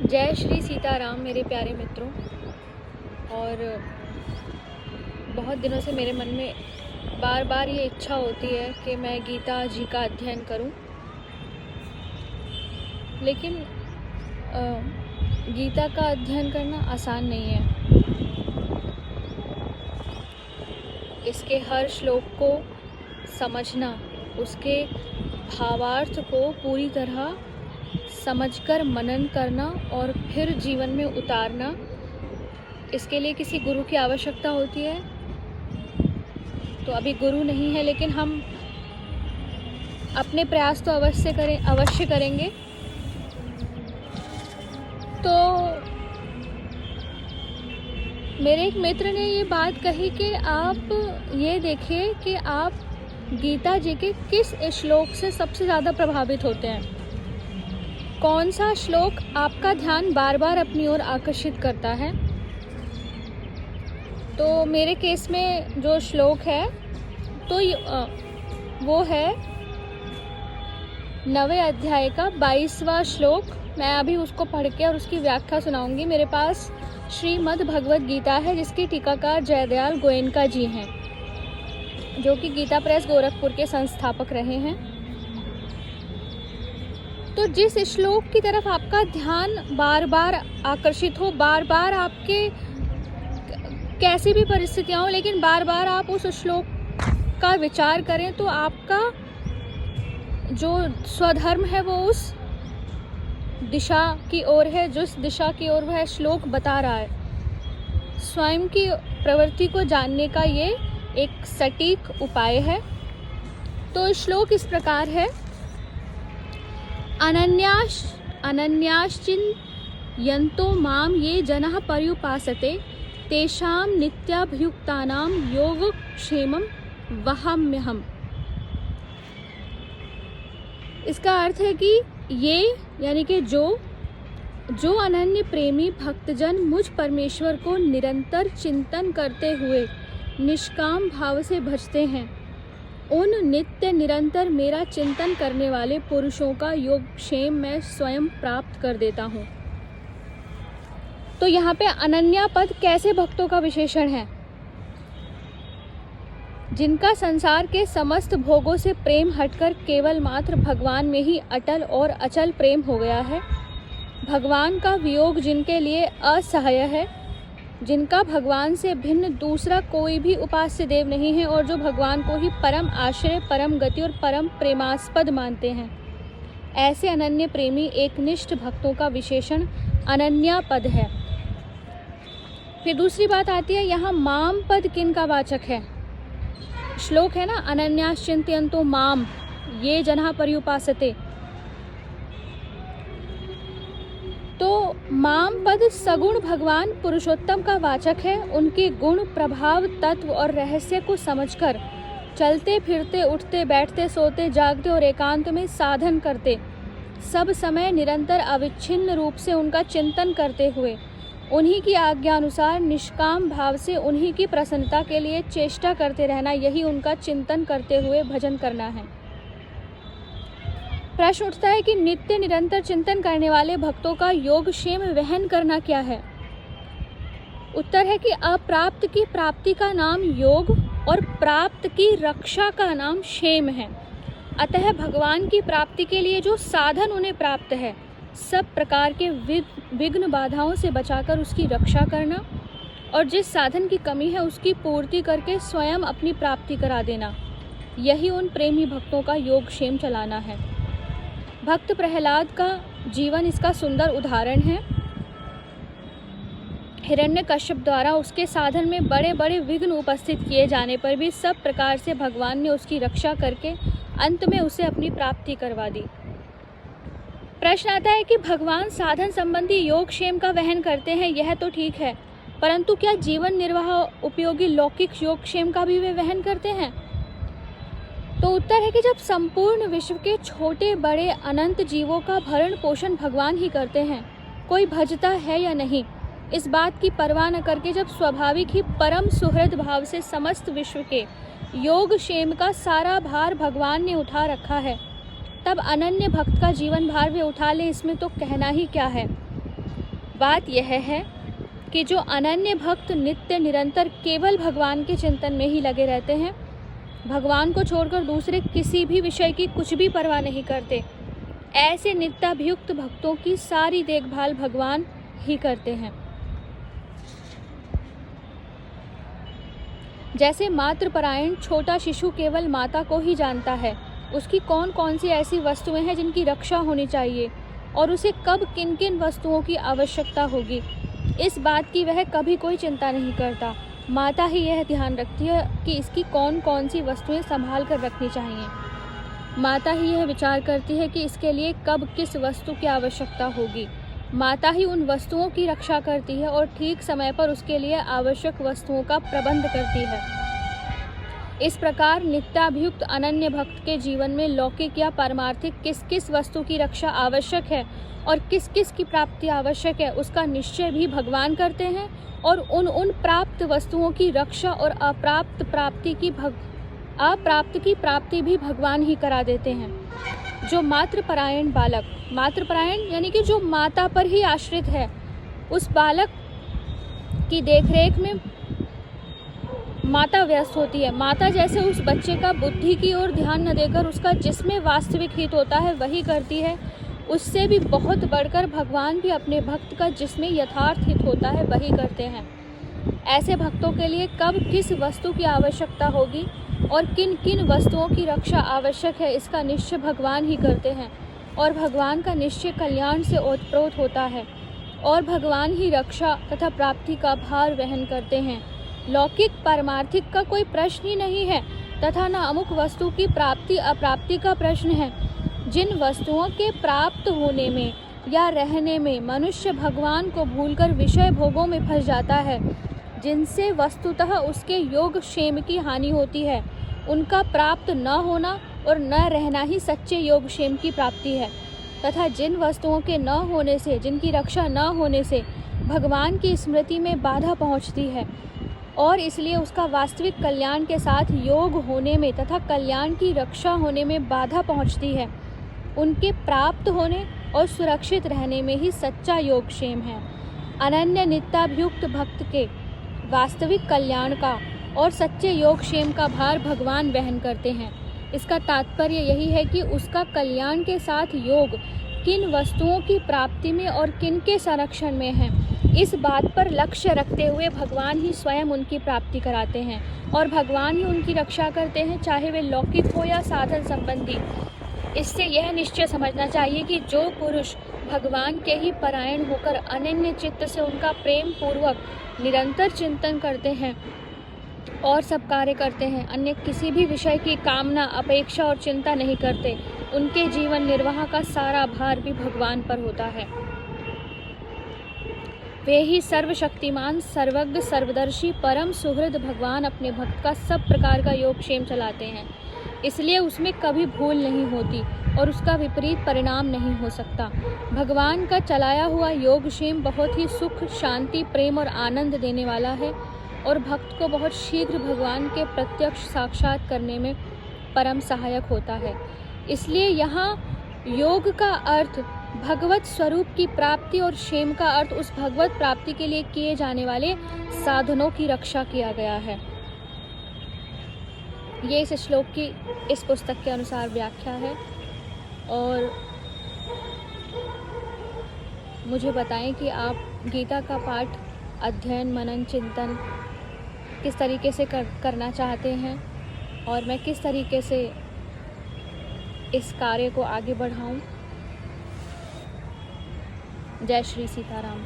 जय श्री सीताराम मेरे प्यारे मित्रों। और बहुत दिनों से मेरे मन में बार बार ये इच्छा होती है कि मैं गीता जी का अध्ययन करूं, लेकिन गीता का अध्ययन करना आसान नहीं है। इसके हर श्लोक को समझना, उसके भावार्थ को पूरी तरह समझकर मनन करना और फिर जीवन में उतारना, इसके लिए किसी गुरु की आवश्यकता होती है। तो अभी गुरु नहीं है, लेकिन हम अपने प्रयास तो अवश्य करेंगे। तो मेरे एक मित्र ने ये बात कही कि आप ये देखिए कि आप गीता जी के किस श्लोक से सबसे ज़्यादा प्रभावित होते हैं, कौन सा श्लोक आपका ध्यान बार बार अपनी ओर आकर्षित करता है। तो मेरे केस में जो श्लोक है तो वो है 9वें अध्याय का 22वां श्लोक। मैं अभी उसको पढ़ के और उसकी व्याख्या सुनाऊंगी। मेरे पास श्रीमद् भगवत गीता है, जिसके टीकाकार जयदयाल गोयनका जी हैं, जो कि गीता प्रेस गोरखपुर के संस्थापक रहे हैं। तो जिस श्लोक की तरफ आपका ध्यान बार बार आकर्षित हो, बार बार आपके कैसी भी परिस्थितियां हो, लेकिन बार बार आप उस श्लोक का विचार करें, तो आपका जो स्वधर्म है वो उस दिशा की ओर है, जिस दिशा की ओर वह श्लोक बता रहा है। स्वयं की प्रवृत्ति को जानने का ये एक सटीक उपाय है। तो श्लोक इस प्रकार है, अनन्याश्चिन्तयन्तो मां ये जनाः पर्युपासते तेषां नित्याभियुक्तानां योगक्षेमं वहाम्यहम्। इसका अर्थ है कि ये यानी कि जो अनन्य प्रेमी भक्तजन मुझ परमेश्वर को निरंतर चिंतन करते हुए निष्काम भाव से भजते हैं, उन नित्य निरंतर मेरा चिंतन करने वाले पुरुषों का योगक्षेम मैं स्वयं प्राप्त कर देता हूँ। तो यहाँ पे अनन्या पद कैसे भक्तों का विशेषण है? जिनका संसार के समस्त भोगों से प्रेम हटकर केवल मात्र भगवान में ही अटल और अचल प्रेम हो गया है। भगवान का वियोग जिनके लिए असह्य है, जिनका भगवान से भिन्न दूसरा कोई भी उपास्य देव नहीं है, और जो भगवान को ही परम आश्रय, परम गति और परम प्रेमास्पद मानते हैं, ऐसे अनन्य प्रेमी एकनिष्ठ भक्तों का विशेषण अनन्या पद है। फिर दूसरी बात आती है, यहाँ माम पद किन का वाचक है? श्लोक है ना, अनन्याश्चिन्तयन्तो माम ये जनाः पर्युपासते। तो माम पद सगुण भगवान पुरुषोत्तम का वाचक है। उनके गुण, प्रभाव, तत्व और रहस्य को समझकर चलते फिरते, उठते बैठते, सोते जागते और एकांत में साधन करते, सब समय निरंतर अविच्छिन्न रूप से उनका चिंतन करते हुए उन्हीं की आज्ञा अनुसार निष्काम भाव से उन्हीं की प्रसन्नता के लिए चेष्टा करते रहना, यही उनका चिंतन करते हुए भजन करना है। प्रश्न उठता है कि नित्य निरंतर चिंतन करने वाले भक्तों का योगक्षेम वहन करना क्या है? उत्तर है कि अप्राप्त की प्राप्ति का नाम योग और प्राप्त की रक्षा का नाम क्षेम है। अतः भगवान की प्राप्ति के लिए जो साधन उन्हें प्राप्त है, सब प्रकार के विघ्न बाधाओं से बचाकर उसकी रक्षा करना, और जिस साधन की कमी है उसकी पूर्ति करके स्वयं अपनी प्राप्ति करा देना, यही उन प्रेमी भक्तों का योगक्षेम चलाना है। भक्त प्रहलाद का जीवन इसका सुंदर उदाहरण है। हिरण्यकश्यप द्वारा उसके साधन में बड़े बड़े विघ्न उपस्थित किए जाने पर भी सब प्रकार से भगवान ने उसकी रक्षा करके अंत में उसे अपनी प्राप्ति करवा दी। प्रश्न आता है कि भगवान साधन संबंधी योगक्षेम का वहन करते हैं, यह तो ठीक है, परंतु क्या जीवन निर्वाह उपयोगी लौकिक योगक्षेम का भी वे वहन करते हैं? तो उत्तर है कि जब संपूर्ण विश्व के छोटे बड़े अनंत जीवों का भरण पोषण भगवान ही करते हैं, कोई भजता है या नहीं, इस बात की परवाह न करके जब स्वाभाविक ही परम सुहृद भाव से समस्त विश्व के योगक्षेम का सारा भार भगवान ने उठा रखा है, तब अनन्य भक्त का जीवन भार वे उठा ले, इसमें तो कहना ही क्या है। बात यह है कि जो अनन्य भक्त नित्य निरंतर केवल भगवान के चिंतन में ही लगे रहते हैं, भगवान को छोड़कर दूसरे किसी भी विषय की कुछ भी परवाह नहीं करते, ऐसे नित्याभियुक्त भक्तों की सारी देखभाल भगवान ही करते हैं। जैसे मातृपरायण छोटा शिशु केवल माता को ही जानता है, उसकी कौन कौन सी ऐसी वस्तुएं हैं जिनकी रक्षा होनी चाहिए और उसे कब किन किन वस्तुओं की आवश्यकता होगी, इस बात की वह कभी कोई चिंता नहीं करता। माता ही यह ध्यान रखती है कि इसकी कौन कौन सी वस्तुएं संभाल कर रखनी चाहिए। माता ही यह विचार करती है कि इसके लिए कब किस वस्तु की आवश्यकता होगी। माता ही उन वस्तुओं की रक्षा करती है और ठीक समय पर उसके लिए आवश्यक वस्तुओं का प्रबंध करती है। इस प्रकार नित्याभियुक्त अनन्य भक्त के जीवन में लौकिक या पारमार्थिक किस किस वस्तु की रक्षा आवश्यक है और किस किस की प्राप्ति आवश्यक है, उसका निश्चय भी भगवान करते हैं और उन प्राप्त वस्तुओं की रक्षा और अप्राप्त की प्राप्ति भी भगवान ही करा देते हैं। जो मातृपरायण बालक, मातृपरायण यानी कि जो माता पर ही आश्रित है, उस बालक की देखरेख में माता व्यस्त होती है। माता जैसे उस बच्चे का बुद्धि की ओर ध्यान न देकर उसका जिसमें वास्तविक हित होता है वही करती है, उससे भी बहुत बढ़कर भगवान भी अपने भक्त का जिसमें यथार्थ हित होता है वही करते हैं। ऐसे भक्तों के लिए कब किस वस्तु की आवश्यकता होगी और किन किन वस्तुओं की रक्षा आवश्यक है, इसका निश्चय भगवान ही करते हैं और भगवान का निश्चय कल्याण से ओतप्रोत होता है और भगवान ही रक्षा तथा प्राप्ति का भार वहन करते हैं। लौकिक पारमार्थिक का कोई प्रश्न ही नहीं है तथा न अमुक वस्तु की प्राप्ति अप्राप्ति का प्रश्न है। जिन वस्तुओं के प्राप्त होने में या रहने में मनुष्य भगवान को भूलकर विषय भोगों में फंस जाता है, जिनसे वस्तुतः उसके योग क्षेम की हानि होती है, उनका प्राप्त न होना और न रहना ही सच्चे योग क्षेम की प्राप्ति है। तथा जिन वस्तुओं के न होने से, जिनकी रक्षा न होने से भगवान की स्मृति में बाधा पहुंचती है और इसलिए उसका वास्तविक कल्याण के साथ योग होने में तथा कल्याण की रक्षा होने में बाधा पहुंचती है, उनके प्राप्त होने और सुरक्षित रहने में ही सच्चा योगक्षेम है। अनन्य नित्याभियुक्त भक्त के वास्तविक कल्याण का और सच्चे योगक्षेम का भार भगवान वहन करते हैं। इसका तात्पर्य यही है कि उसका कल्याण के साथ योग किन वस्तुओं की प्राप्ति में और किन के संरक्षण में है, इस बात पर लक्ष्य रखते हुए भगवान ही स्वयं उनकी प्राप्ति कराते हैं और भगवान ही उनकी रक्षा करते हैं, चाहे वे लौकिक हो या साधन संबंधी। इससे यह निश्चय समझना चाहिए कि जो पुरुष भगवान के ही परायण होकर अनन्य चित्त से उनका प्रेम पूर्वक निरंतर चिंतन करते हैं और सब कार्य करते हैं, अन्य किसी भी विषय की कामना, अपेक्षा और चिंता नहीं करते, उनके जीवन निर्वाह का सारा भार भी भगवान पर होता है। वे ही सर्वशक्तिमान, सर्वज्ञ, सर्वदर्शी, परम सुहृद भगवान अपने भक्त का सब प्रकार का योगक्षेम चलाते हैं, इसलिए उसमें कभी भूल नहीं होती और उसका विपरीत परिणाम नहीं हो सकता। भगवान का चलाया हुआ योगक्षेम बहुत ही सुख, शांति, प्रेम और आनंद देने वाला है और भक्त को बहुत शीघ्र भगवान के प्रत्यक्ष साक्षात करने में परम सहायक होता है। इसलिए यहाँ योग का अर्थ भगवत स्वरूप की प्राप्ति और क्षेम का अर्थ उस भगवत प्राप्ति के लिए किए जाने वाले साधनों की रक्षा किया गया है। ये इस श्लोक की इस पुस्तक के अनुसार व्याख्या है और मुझे बताएं कि आप गीता का पाठ, अध्ययन, मनन, चिंतन किस तरीके से करना चाहते हैं और मैं किस तरीके से इस कार्य को आगे बढ़ाऊं। जय श्री सीताराम।